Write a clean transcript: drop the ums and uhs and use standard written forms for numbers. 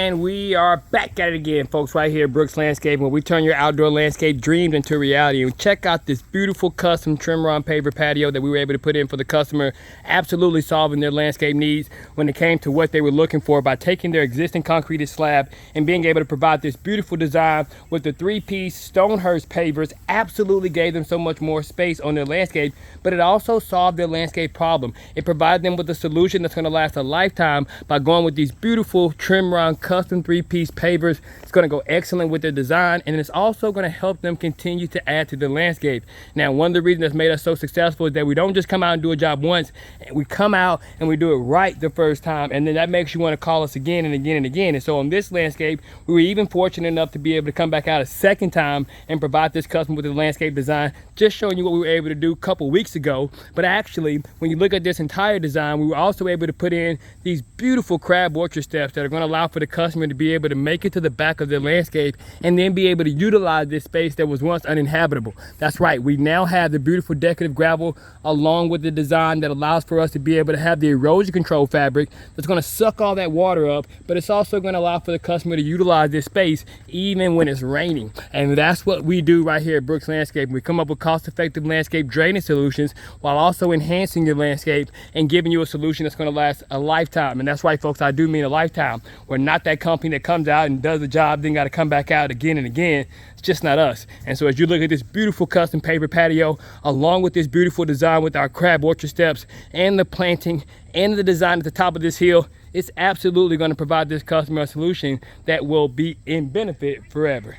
And we are back at it again, folks, right here at Brooks Landscape, where we turn your outdoor landscape dreams into reality. And check out this beautiful custom Tremron paver patio that we were able to put in for the customer, absolutely solving their landscape needs when it came to what they were looking for by taking their existing concreted slab and being able to provide this beautiful design with the three-piece Stonehurst pavers. Absolutely gave them so much more space on their landscape, but it also solved their landscape problem. It provided them with a solution that's going to last a lifetime by going with these beautiful Tremron custom three-piece pavers. It's going to go excellent with their design, and it's also going to help them continue to add to the landscape. Now, one of the reasons that's made us so successful is that we don't just come out and do a job once, and we come out and we do it right the first time, and then that makes you want to call us again and again and again. And so on this landscape, we were even fortunate enough to be able to come back out a second time and provide this customer with the landscape design, just showing you what we were able to do a couple weeks ago. But actually, when you look at this entire design, we were also able to put in these beautiful crab orchard steps that are going to allow for the customer to be able to make it to the back of their landscape and then be able to utilize this space that was once uninhabitable. That's right, we now have the beautiful decorative gravel along with the design that allows for us to be able to have the erosion control fabric that's going to suck all that water up, but it's also going to allow for the customer to utilize this space even when it's raining. And that's what we do right here at Brooks Landscape. We come up with cost-effective landscape drainage solutions while also enhancing your landscape and giving you a solution that's going to last a lifetime. And that's right, folks, I do mean a lifetime. We're not that company that comes out and does the job, then got to come back out again and again. It's just not us. And so as you look at this beautiful custom paver patio, along with this beautiful design with our crab orchard steps and the planting and the design at the top of this hill, it's absolutely going to provide this customer a solution that will be in benefit forever.